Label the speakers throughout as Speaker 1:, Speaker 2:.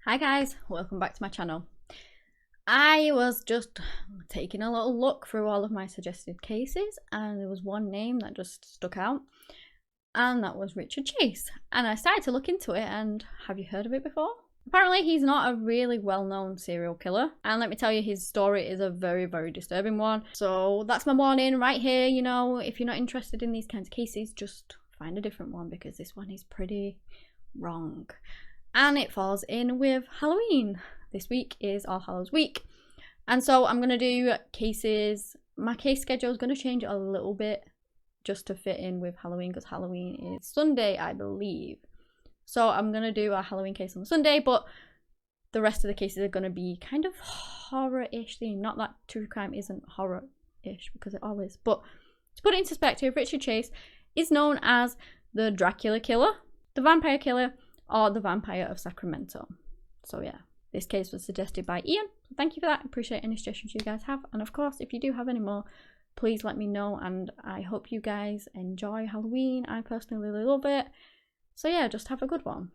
Speaker 1: Hi guys, welcome back to my channel. I was just taking a little look through all of my suggested cases and there was one name that just stuck out and that was Richard Chase. And I started to look into it and have you heard of it before? Apparently he's not a really well-known serial killer, and let me tell you, his story is a very disturbing one. So that's my warning right here, you know, if you're not interested in these kinds of cases, just find a different one because this one is pretty wrong. And it falls in with Halloween. This week is All Hallows week. And so I'm going to do cases. My case schedule is going to change a little bit just to fit in with Halloween because Halloween is Sunday, I believe. So I'm going to do a Halloween case on Sunday, but the rest of the cases are going to be kind of horror-ish theme. Not that true crime isn't horror-ish because it all is. But to put it into perspective, Richard Chase is known as the Dracula Killer, the Vampire Killer, or the Vampire of Sacramento. So yeah, this case was suggested by Ian. Thank you for that. I appreciate any suggestions you guys have. And of course, if you do have any more, please let me know. And I hope you guys enjoy Halloween. I personally really love it. So yeah, just have a good one.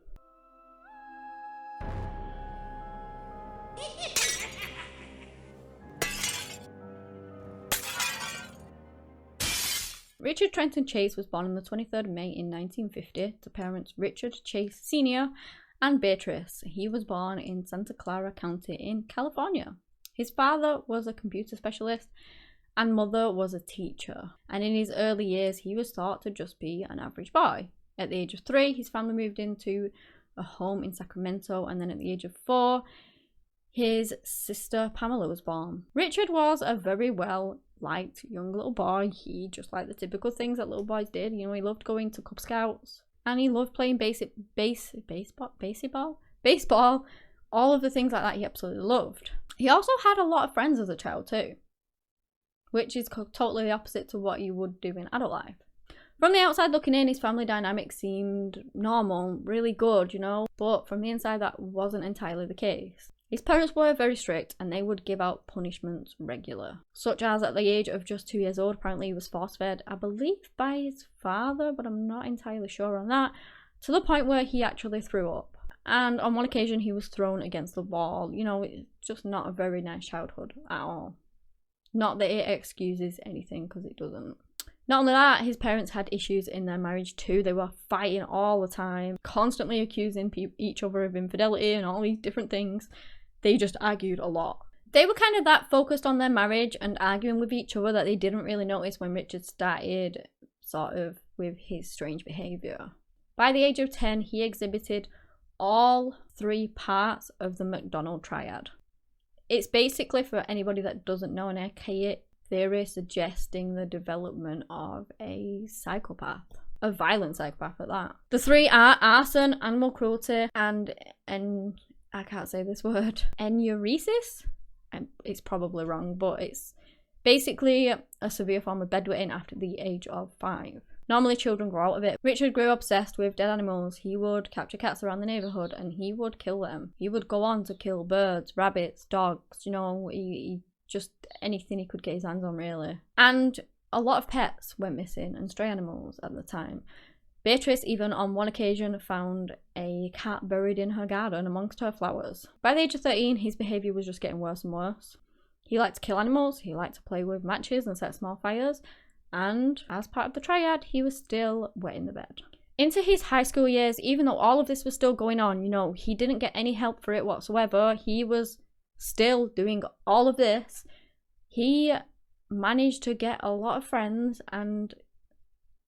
Speaker 1: Richard Trenton Chase was born on the 23rd of May in 1950 to parents Richard Chase Sr. and Beatrice. He was born in Santa Clara County in California. His father was a computer specialist and mother was a teacher. And in his early years, he was thought to just be an average boy. At the age of 3, his family moved into a home in Sacramento, and then at the age of 4, his sister Pamela was born. Richard was a very well-liked young little boy. He just liked the typical things that little boys did. You know, he loved going to Cub Scouts and he loved playing baseball, all of the things like that he absolutely loved. He also had a lot of friends as a child too, which is totally the opposite to what you would do in adult life. From the outside looking in, his family dynamic seemed normal, really good, you know, but from the inside that wasn't entirely the case. His parents were very strict and they would give out punishments regular, such as at the age of just 2 years old, apparently he was force-fed, I believe by his father, but I'm not entirely sure on that, to the point where he actually threw up. And on one occasion he was thrown against the wall. You know, it's just not a very nice childhood at all. Not that it excuses anything, because it doesn't. Not only that, his parents had issues in their marriage too. They were fighting all the time, constantly accusing each other of infidelity and all these different things. They just argued a lot. They were kind of that focused on their marriage and arguing with each other that they didn't really notice when Richard started sort of with his strange behaviour. By the age of 10, he exhibited all 3 parts of the McDonald triad. It's basically, for anybody that doesn't know, an archaic theory suggesting the development of a psychopath, a violent psychopath at that. The 3 are arson, animal cruelty, and I can't say this word, enuresis. It's probably wrong, but it's basically a severe form of bedwetting after the age of 5. Normally children grow out of it. Richard grew obsessed with dead animals. He would capture cats around the neighbourhood and he would kill them. He would go on to kill birds, rabbits, dogs, you know, he just anything he could get his hands on really. And a lot of pets went missing and stray animals at the time. Beatrice even on one occasion found a cat buried in her garden amongst her flowers. By the age of 13, his behaviour was just getting worse and worse. He liked to kill animals, he liked to play with matches and set small fires, and as part of the triad, he was still wetting the bed. Into his high school years, even though all of this was still going on, you know, he didn't get any help for it whatsoever. He was still doing all of this. He managed to get a lot of friends and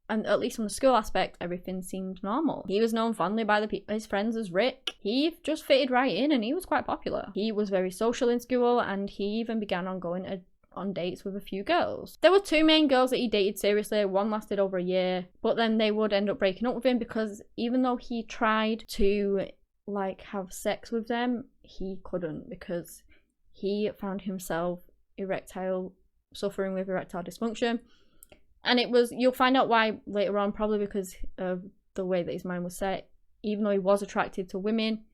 Speaker 1: at least from the school aspect, everything seemed normal. He was known fondly by his friends as Rick. He just fitted right in and he was quite popular. He was very social in school and he even began on going on dates with a few girls. There were 2 main girls that he dated seriously. One lasted over a year, but then they would end up breaking up with him because even though he tried to like have sex with them, he couldn't because he found himself suffering with erectile dysfunction. And it was, you'll find out why later on, probably because of the way that his mind was set. Even though he was attracted to women,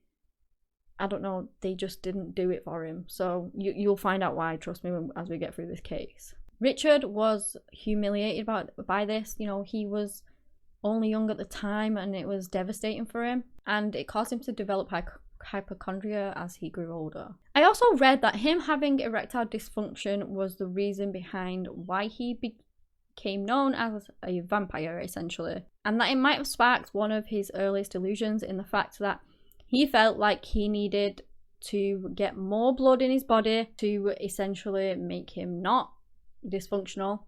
Speaker 1: I don't know, they just didn't do it for him. So you'll find out why, trust me, as we get through this case. Richard was humiliated by this. You know, he was only young at the time and it was devastating for him. And it caused him to develop hypochondria as he grew older. I also read that him having erectile dysfunction was the reason behind why he became known as a vampire, essentially, and that it might have sparked one of his earliest delusions in the fact that he felt like he needed to get more blood in his body to essentially make him not dysfunctional,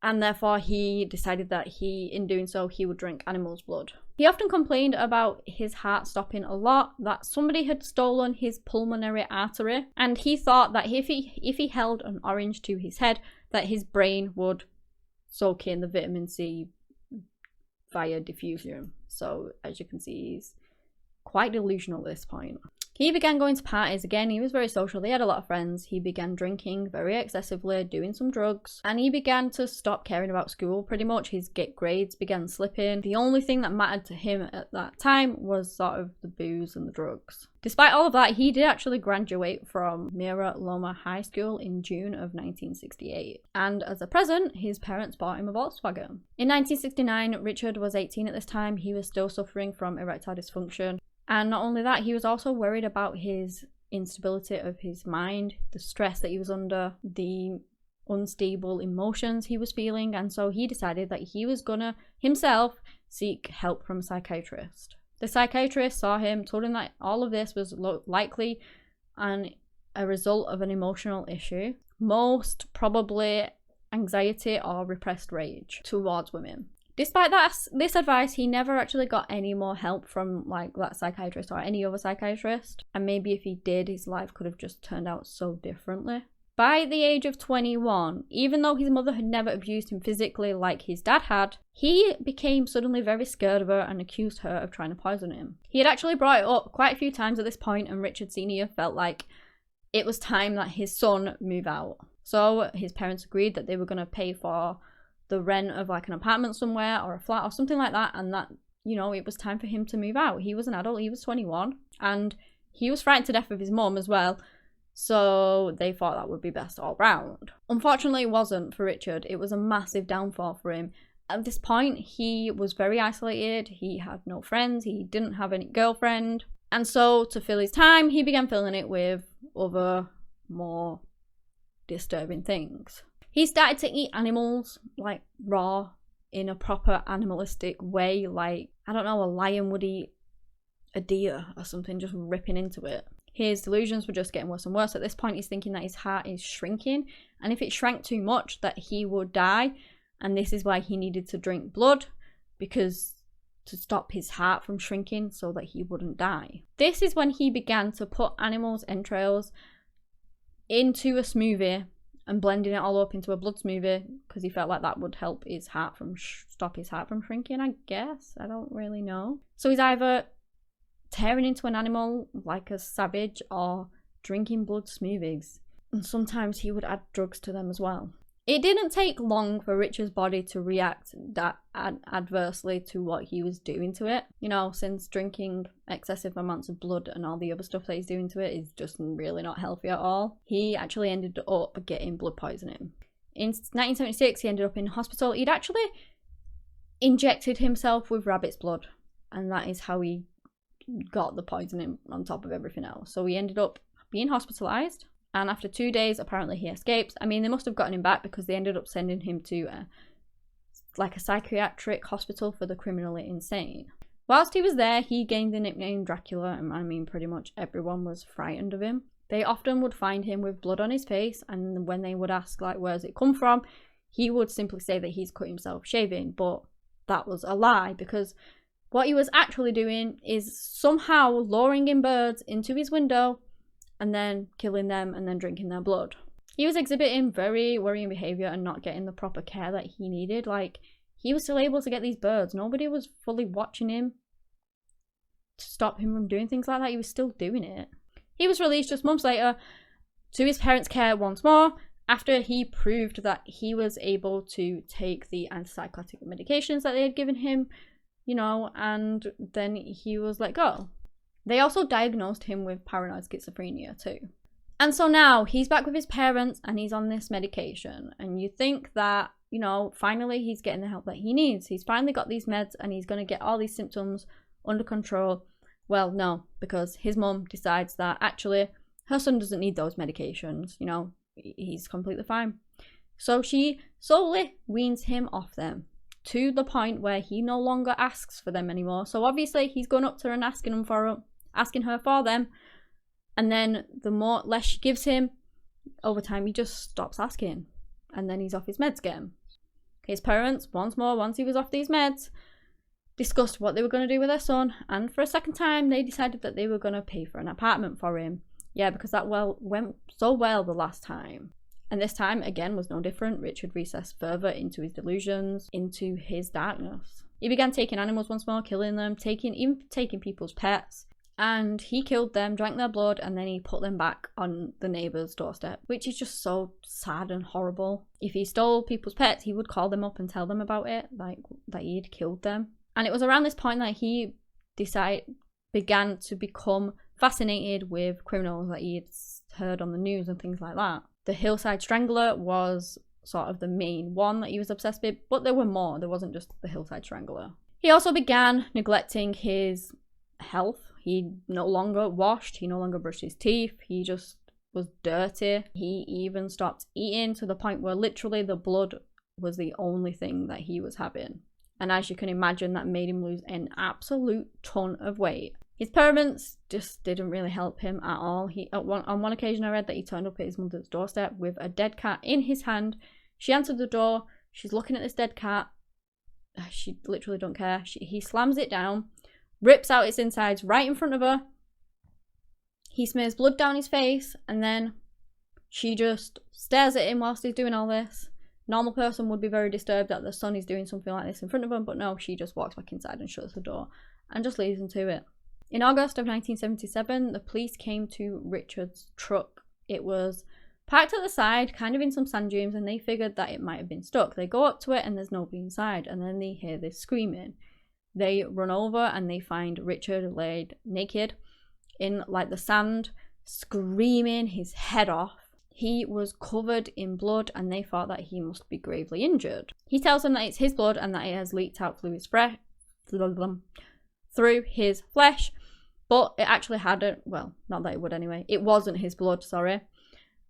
Speaker 1: and therefore he decided that in doing so he would drink animals' blood. He often complained about his heart stopping a lot, that somebody had stolen his pulmonary artery, and he thought that if he held an orange to his head, that his brain would soak in the vitamin C via diffusion. So as you can see, he's quite delusional at this point. He began going to parties again. He was very social. He had a lot of friends. He began drinking very excessively, doing some drugs, and he began to stop caring about school pretty much. His grades began slipping. The only thing that mattered to him at that time was sort of the booze and the drugs. Despite all of that, he did actually graduate from Mira Loma High School in June of 1968. And as a present, his parents bought him a Volkswagen. In 1969, Richard was 18 at this time. He was still suffering from erectile dysfunction. And not only that, he was also worried about his instability of his mind, the stress that he was under, the unstable emotions he was feeling, and so he decided that he was gonna himself seek help from a psychiatrist. The psychiatrist saw him, told him that all of this was likely a result of an emotional issue, most probably anxiety or repressed rage towards women. Despite this advice, he never actually got any more help from like that psychiatrist or any other psychiatrist. And maybe if he did, his life could have just turned out so differently. By the age of 21, even though his mother had never abused him physically like his dad had, he became suddenly very scared of her and accused her of trying to poison him. He had actually brought it up quite a few times at this point, and Richard Sr. felt like it was time that his son move out. So his parents agreed that they were going to pay for the rent of like an apartment somewhere or a flat or something like that, and that, you know, it was time for him to move out. He was an adult, he was 21, and he was frightened to death of his mum as well, so they thought that would be best all round. Unfortunately, it wasn't for Richard. It was a massive downfall for him. At this point, he was very isolated, he had no friends, he didn't have any girlfriend, and so to fill his time, he began filling it with other, more disturbing things. He started to eat animals, like raw, in a proper animalistic way, like, I don't know, a lion would eat a deer or something, just ripping into it. His delusions were just getting worse and worse. At this point, he's thinking that his heart is shrinking, and if it shrank too much, that he would die, and this is why he needed to drink blood, because to stop his heart from shrinking so that he wouldn't die. This is when he began to put animals' entrails into a smoothie and blending it all up into a blood smoothie because he felt like that would help his heart from stop his heart from shrinking, I guess. I don't really know. So he's either tearing into an animal like a savage or drinking blood smoothies. And sometimes he would add drugs to them as well. It didn't take long for Richard's body to react that adversely to what he was doing to it. You know, since drinking excessive amounts of blood and all the other stuff that he's doing to it is just really not healthy at all. He actually ended up getting blood poisoning. In 1976, he ended up in hospital. He'd actually injected himself with rabbit's blood, and that is how he got the poisoning on top of everything else. So he ended up being hospitalized. And after 2 days, apparently he escapes. I mean, they must have gotten him back because they ended up sending him to a psychiatric hospital for the criminally insane. Whilst he was there, he gained the nickname Dracula, and I mean, pretty much everyone was frightened of him. They often would find him with blood on his face, and when they would ask, like, where's it come from, he would simply say that he's cut himself shaving, but that was a lie, because what he was actually doing is somehow luring in birds into his window and then killing them and then drinking their blood. He was exhibiting very worrying behaviour and not getting the proper care that he needed. Like, he was still able to get these birds. Nobody was fully watching him to stop him from doing things like that. He was still doing it. He was released just months later to his parents' care once more after he proved that he was able to take the antipsychotic medications that they had given him, you know, and then he was let go. They also diagnosed him with paranoid schizophrenia too. And so now he's back with his parents and he's on this medication. And you think that, you know, finally he's getting the help that he needs. He's finally got these meds and he's going to get all these symptoms under control. Well, no, because his mum decides that actually her son doesn't need those medications, you know, he's completely fine. So she slowly weans him off them to the point where he no longer asks for them anymore. So obviously he's going up to her and asking her for them, and then the less she gives him, over time he just stops asking, and then he's off his meds again. His parents, once he was off these meds, discussed what they were going to do with their son, and for a second time they decided that they were going to pay for an apartment for him. Yeah, because that went so well the last time. And this time, again, was no different. Richard recessed further into his delusions, into his darkness. He began taking animals once more, killing them, even taking people's pets. And he killed them, drank their blood, and then he put them back on the neighbour's doorstep, which is just so sad and horrible. If he stole people's pets, he would call them up and tell them about it, like that he'd killed them. And it was around this point that he began to become fascinated with criminals that he had heard on the news and things like that. The Hillside Strangler was sort of the main one that he was obsessed with, but there were more. There wasn't just the Hillside Strangler. He also began neglecting his health. He no longer washed, he no longer brushed his teeth, he just was dirty. He even stopped eating to the point where literally the blood was the only thing that he was having. And as you can imagine, that made him lose an absolute ton of weight. His parents just didn't really help him at all. On one occasion I read that he turned up at his mother's doorstep with a dead cat in his hand. She answered the door, she's looking at this dead cat, she literally don't care. He slams it down, rips out its insides right in front of her. He smears blood down his face, and then she just stares at him whilst he's doing all this. Normal person would be very disturbed that the son is doing something like this in front of him, but no, she just walks back inside and shuts the door and just leaves him to it. In August of 1977, the police came to Richard's truck. It was parked at the side, kind of in some sand dunes, and they figured that it might have been stuck. They go up to it and there's nobody inside, and then they hear this screaming. They run over and they find Richard laid naked in like the sand, screaming his head off. He was covered in blood and they thought that he must be gravely injured. He tells them that it's his blood and that it has leaked out through his flesh, but it actually hadn't. Well, not that it would anyway. It wasn't his blood, sorry.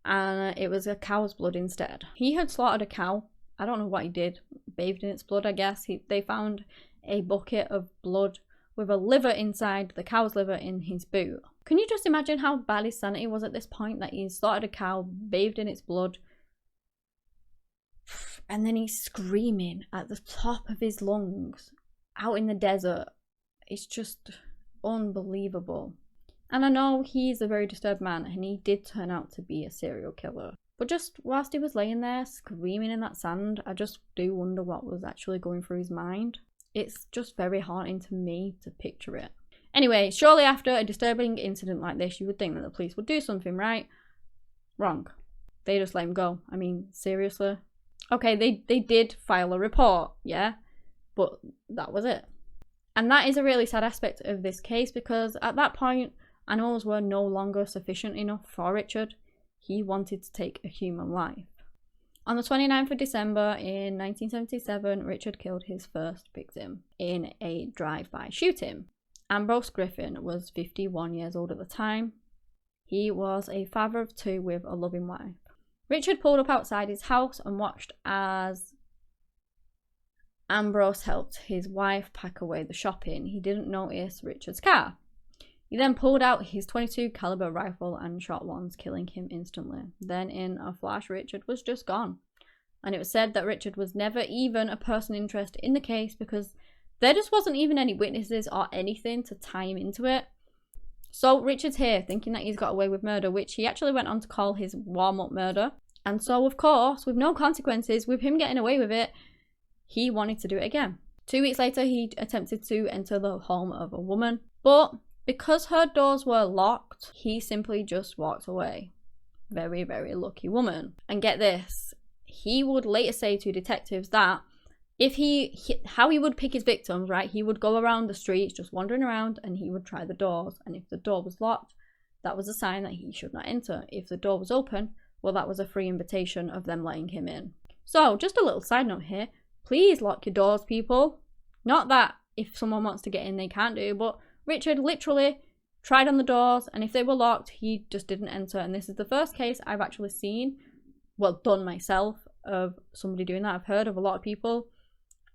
Speaker 1: And it was a cow's blood instead. He had slaughtered a cow. I don't know what he did. Bathed in its blood, I guess. They found a bucket of blood with a liver inside, the cow's liver, in his boot. Can you just imagine how bad his sanity was at this point, that he slaughtered a cow, bathed in its blood, and then he's screaming at the top of his lungs out in the desert. It's just unbelievable. And I know he's a very disturbed man, and he did turn out to be a serial killer. But just whilst he was laying there screaming in that sand, I just do wonder what was actually going through his mind. It's just very haunting to me to picture it. Anyway, shortly after a disturbing incident like this, you would think that the police would do something, right? Wrong. They just let him go. I mean, seriously? Okay, they did file a report, yeah? But that was it. And that is a really sad aspect of this case, because at that point, animals were no longer sufficient enough for Richard. He wanted to take a human life. On the 29th of December in 1977, Richard killed his first victim in a drive-by shooting. Ambrose Griffin was 51 years old at the time. He was a father of two with a loving wife. Richard pulled up outside his house and watched as Ambrose helped his wife pack away the shopping. He didn't notice Richard's car. He then pulled out his .22 caliber rifle and shot once, killing him instantly. Then in a flash, Richard was just gone. And it was said that Richard was never even a person interested in the case because there just wasn't even any witnesses or anything to tie him into it. So Richard's here thinking that he's got away with murder, which he actually went on to call his warm-up murder. And so, of course, with no consequences, with him getting away with it, he wanted to do it again. 2 weeks later, he attempted to enter the home of a woman, but because her doors were locked, he simply just walked away. Very, very lucky woman. And get this, he would later say to detectives that how he would pick his victims, right? He would go around the streets just wandering around and he would try the doors. And if the door was locked, that was a sign that he should not enter. If the door was open, well, that was a free invitation of them letting him in. So just a little side note here. Please lock your doors, people. Not that if someone wants to get in, they can't do, but Richard literally tried on the doors, and if they were locked, he just didn't enter. And this is the first case I've actually seen, well, done myself, of somebody doing that. I've heard of a lot of people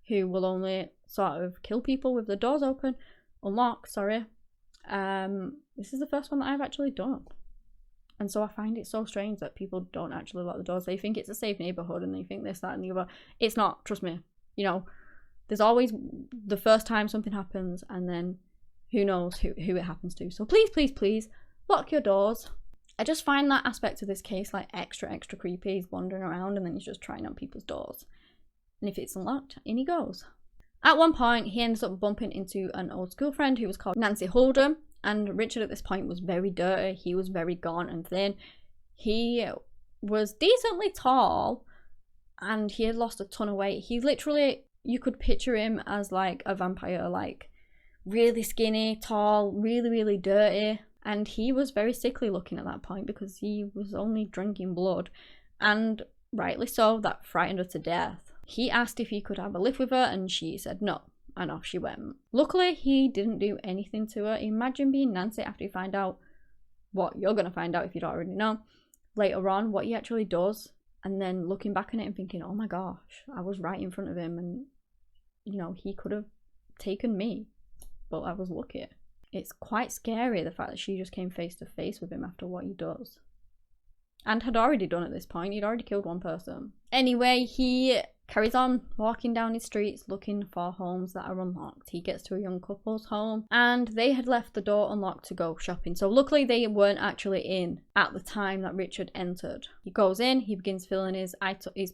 Speaker 1: who will only sort of kill people with the doors open, unlocked, sorry. This is the first one that I've actually done. And so I find it so strange that people don't actually lock the doors. They think it's a safe neighborhood and they think this, that, and the other. It's not, trust me. You know, there's always the first time something happens, and then who knows who it happens to. So please, please, please, lock your doors. I just find that aspect of this case like extra creepy. He's wandering around and then he's just trying on people's doors. And if it's unlocked, in he goes. At one point, he ends up bumping into an old school friend who was called Nancy Holden. And Richard at this point was very dirty. He was very gaunt and thin. He was decently tall and he had lost a ton of weight. He literally, you could picture him as like a vampire, like really skinny, tall, really dirty. And he was very sickly looking at that point because he was only drinking blood. And rightly so, that frightened her to death. He asked if he could have a lift with her and she said no. And off she went. Luckily, he didn't do anything to her. Imagine being Nancy after you find out what you're going to find out if you don't already know. Later on, what he actually does. And then looking back on it and thinking, oh my gosh, I was right in front of him. And, you know, he could have taken me. But I was lucky. It's quite scary, the fact that she just came face to face with him after what he does. And had already done at this point. He'd already killed one person. Anyway, he carries on walking down his streets looking for homes that are unlocked. He gets to a young couple's home and they had left the door unlocked to go shopping. So luckily they weren't actually in at the time that Richard entered. He goes in, he begins filling his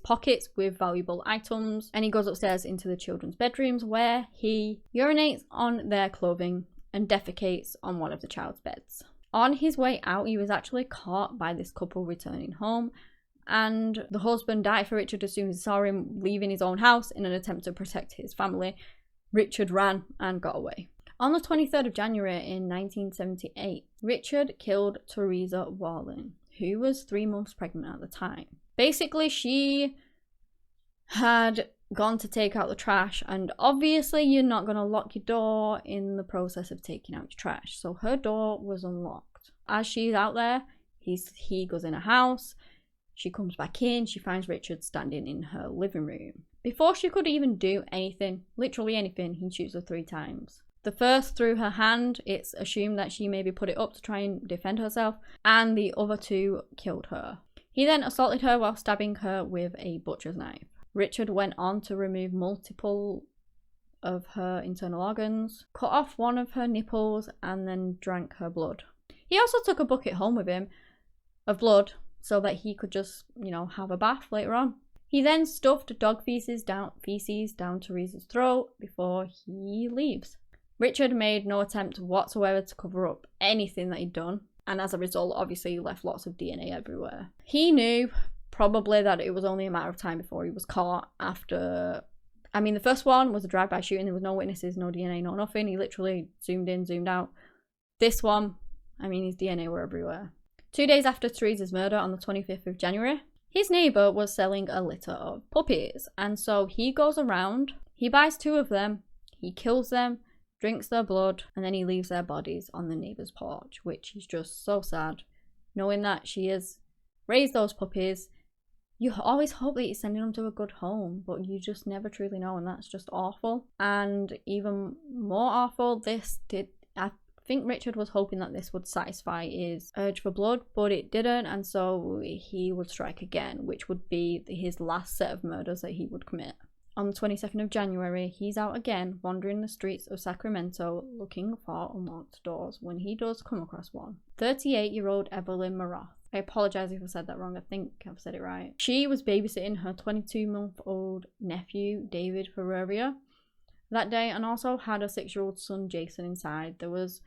Speaker 1: pockets with valuable items, and he goes upstairs into the children's bedrooms where he urinates on their clothing and defecates on one of the child's beds. On his way out, he was actually caught by this couple returning home, and the husband died for Richard as soon as he saw him leaving his own house in an attempt to protect his family. Richard ran and got away. On the 23rd of January in 1978, Richard killed Teresa Wallin, who was 3 months pregnant at the time. Basically, she had gone to take out the trash, and obviously you're not going to lock your door in the process of taking out your trash, so her door was unlocked. As she's out there, he goes in her house, she comes back in, she finds Richard standing in her living room. Before she could even do anything, literally anything, he shoots her 3 times. The first through her hand, it's assumed that she maybe put it up to try and defend herself, and the other 2 killed her. He then assaulted her while stabbing her with a butcher's knife. Richard went on to remove multiple of her internal organs, cut off one of her nipples, and then drank her blood. He also took a bucket home with him of blood so that he could just, you know, have a bath later on. He then stuffed dog feces down Teresa's throat before he leaves. Richard made no attempt whatsoever to cover up anything that he'd done, and as a result, obviously, he left lots of DNA everywhere. He knew probably that it was only a matter of time before he was caught after... I mean, the first one was a drive-by shooting. There was no witnesses, no DNA, no nothing. He literally zoomed in, zoomed out. This one, I mean, his DNA were everywhere. 2 days after Teresa's murder on the 25th of January, his neighbour was selling a litter of puppies. And so he goes around, he buys 2 of them, he kills them, drinks their blood, and then he leaves their bodies on the neighbour's porch, which is just so sad. Knowing that she has raised those puppies, you always hope that you're sending them to a good home, but you just never truly know, and that's just awful. And even more awful, I think Richard was hoping that this would satisfy his urge for blood, but it didn't, and so he would strike again, which would be his last set of murders that he would commit. On the 22nd of January, he's out again, wandering the streets of Sacramento, looking for unlocked doors, when he does come across one. 38-year-old Evelyn Maroth. I apologise if I said that wrong, I think I've said it right. She was babysitting her 22-month-old nephew, David Ferreira, that day, and also had a 6-year-old son, Jason, inside. There was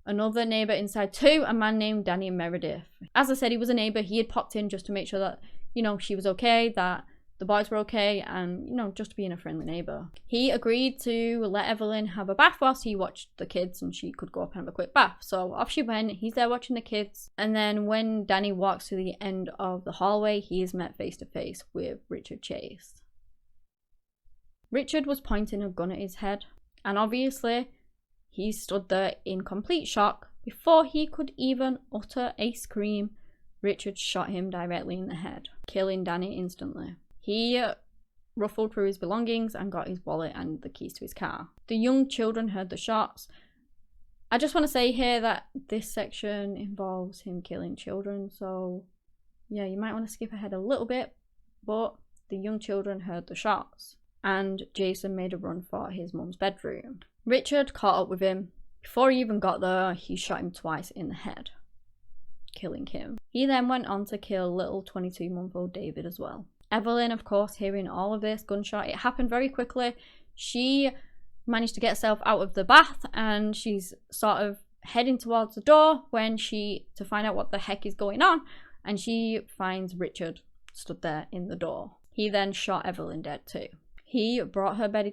Speaker 1: another neighbour inside too, a man named Danny Meredith. As I said, he was a neighbour. He had popped in just to make sure that, you know, she was okay, that the boys were okay, and, you know, just being a friendly neighbour. He agreed to let Evelyn have a bath whilst he watched the kids and she could go up and have a quick bath. So off she went, he's there watching the kids, and then when Danny walks to the end of the hallway, he is met face to face with Richard Chase. Richard was pointing a gun at his head, and obviously He stood there in complete shock. Before he could even utter a scream, Richard shot him directly in the head, killing Danny instantly. He ruffled through his belongings and got his wallet and the keys to his car. The young children heard the shots. I just want to say here that this section involves him killing children, so yeah, you might want to skip ahead a little bit, but the young children heard the shots, and Jason made a run for his mum's bedroom. Richard caught up with him. Before he even got there, he shot him twice in the head, killing him. He then went on to kill little 22-month-old David as well. Evelyn, of course, hearing all of this gunshot, it happened very quickly. She managed to get herself out of the bath and she's sort of heading towards the door to find out what the heck is going on, and she finds Richard stood there in the door. He then shot Evelyn dead too. He brought her body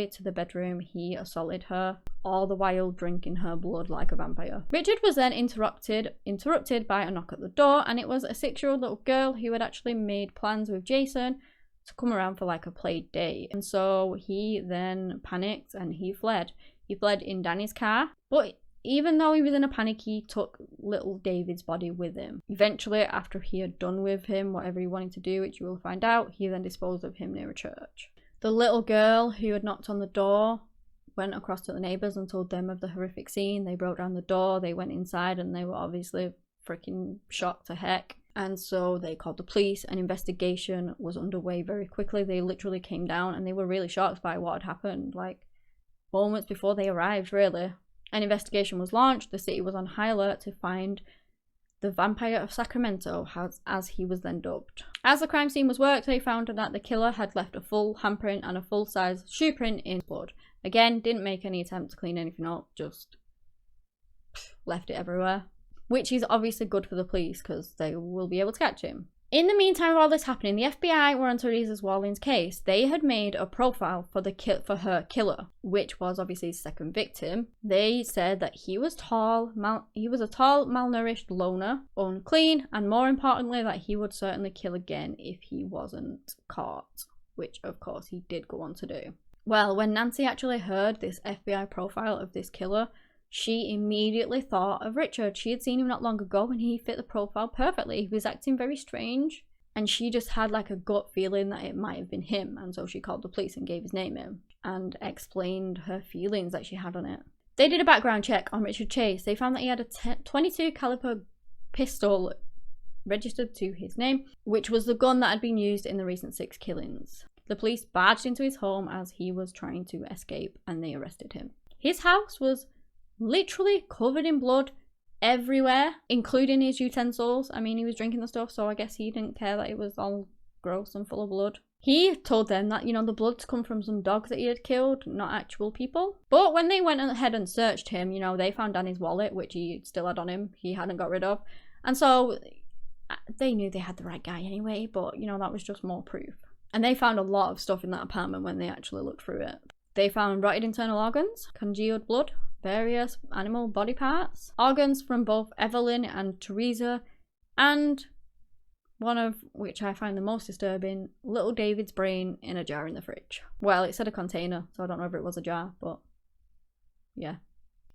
Speaker 1: to the bedroom. He assaulted her, all the while drinking her blood like a vampire. Richard was then interrupted by a knock at the door, and it was a 6-year-old little girl who had actually made plans with Jason to come around for like a play date. And so he then panicked and he fled. He fled in Danny's car, but even though he was in a panic, he took little David's body with him. Eventually, after he had done with him whatever he wanted to do, which you will find out, he then disposed of him near a church. The little girl who had knocked on the door went across to the neighbours and told them of the horrific scene. They broke down the door, they went inside, and they were obviously freaking shocked to heck. And so they called the police. An investigation was underway very quickly. They literally came down and they were really shocked by what had happened, like moments before they arrived, really. An investigation was launched. The city was on high alert to find the Vampire of Sacramento, as he was then dubbed. As the crime scene was worked, they found that the killer had left a full handprint and a full-size shoe print in blood. Again, didn't make any attempt to clean anything up, just left it everywhere. Which is obviously good for the police, because they will be able to catch him. In the meantime, while this happening, the FBI were on Teresa's Wallin's case. They had made a profile for her killer, which was obviously his second victim. They said that he was a tall, malnourished loner, unclean, and more importantly, that he would certainly kill again if he wasn't caught, which of course he did go on to do. Well, when Nancy actually heard this FBI profile of this killer, she immediately thought of Richard. She had seen him not long ago and he fit the profile perfectly. He was acting very strange and she just had like a gut feeling that it might have been him, and so she called the police and gave his name in and explained her feelings that she had on it. They did a background check on Richard Chase. They found that he had a .22 caliber pistol registered to his name, which was the gun that had been used in the recent 6 killings. The police barged into his home as he was trying to escape and they arrested him. His house was literally covered in blood everywhere, including his utensils. I mean, he was drinking the stuff, so I guess he didn't care that it was all gross and full of blood. He told them that, the blood's come from some dogs that he had killed, not actual people. But when they went ahead and searched him, they found Danny's wallet, which he still had on him, he hadn't got rid of. And so they knew they had the right guy anyway, but, that was just more proof. And they found a lot of stuff in that apartment when they actually looked through it. They found rotted internal organs, congealed blood, various animal body parts, organs from both Evelyn and Teresa, and one of which I find the most disturbing, little David's brain in a jar in the fridge. Well, it said a container, so I don't know if it was a jar, but yeah,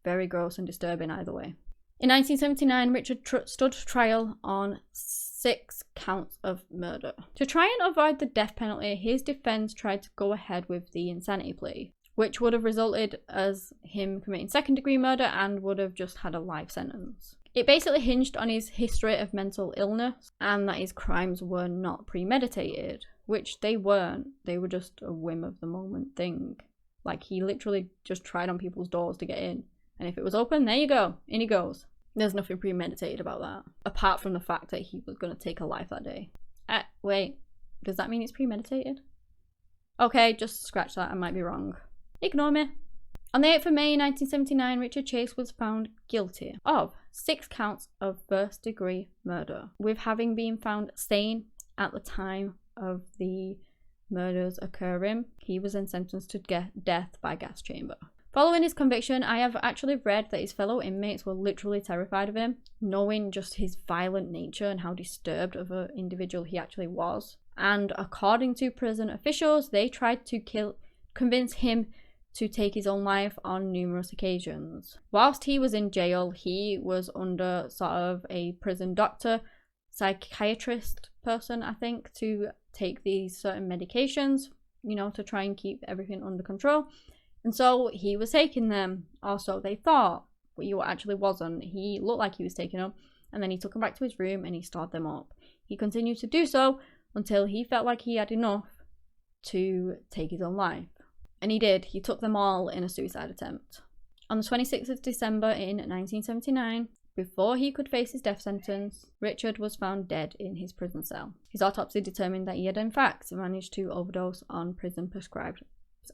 Speaker 1: very gross and disturbing either way. In 1979, Richard stood trial on 6 counts of murder. To try and avoid the death penalty, his defense tried to go ahead with the insanity plea, which would have resulted as him committing second-degree murder and would have just had a life sentence. It basically hinged on his history of mental illness and that his crimes were not premeditated, which they weren't. They were just a whim of the moment thing. Like, he literally just tried on people's doors to get in, and if it was open, there you go, in he goes. There's nothing premeditated about that, apart from the fact that he was going to take a life that day. Wait, does that mean it's premeditated? Okay, just scratch that, I might be wrong. Ignore me. On the 8th of May 1979, Richard Chase was found guilty of 6 counts of first-degree murder, with having been found sane at the time of the murders occurring. He was then sentenced to death by gas chamber. Following his conviction, I have actually read that his fellow inmates were literally terrified of him, knowing just his violent nature and how disturbed of an individual he actually was. And according to prison officials, they tried to convince him to take his own life on numerous occasions. Whilst he was in jail, he was under sort of a prison doctor, psychiatrist person, I think, to take these certain medications, you know, to try and keep everything under control. And so he was taking them, or so they thought, but he actually wasn't. He looked like he was taking them, and then he took them back to his room and he stored them up. He continued to do so until he felt like he had enough to take his own life. And he did. He took them all in a suicide attempt. On the 26th of December in 1979, before he could face his death sentence, Richard was found dead in his prison cell. His autopsy determined that he had in fact managed to overdose on prison-prescribed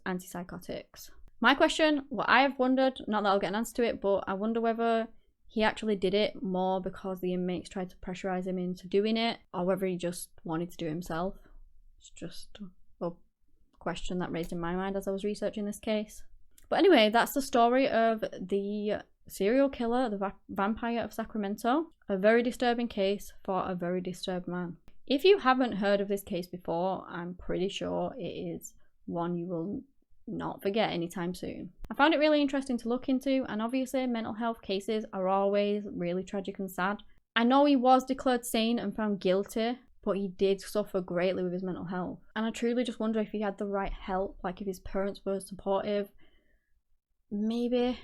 Speaker 1: antipsychotics. My question, what I have wondered, not that I'll get an answer to it, but I wonder whether he actually did it more because the inmates tried to pressurize him into doing it, or whether he just wanted to do it himself. It's just a question that raised in my mind as I was researching this case. But anyway, that's the story of the serial killer, the Vampire of Sacramento. A very disturbing case for a very disturbed man. If you haven't heard of this case before, I'm pretty sure it is one you will not forget anytime soon. I found it really interesting to look into, and obviously mental health cases are always really tragic and sad. I know he was declared sane and found guilty, but he did suffer greatly with his mental health. And I truly just wonder if he had the right help, like if his parents were supportive. Maybe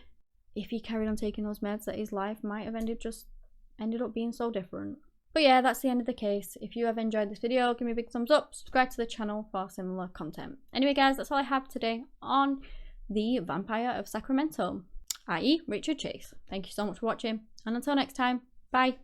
Speaker 1: if he carried on taking those meds, that his life might have ended up being so different. But yeah, that's the end of the case. If you have enjoyed this video, give me a big thumbs up, subscribe to the channel for similar content. Anyway guys, that's all I have today on the Vampire of Sacramento, i.e. Richard Chase. Thank you so much for watching, and until next time, bye!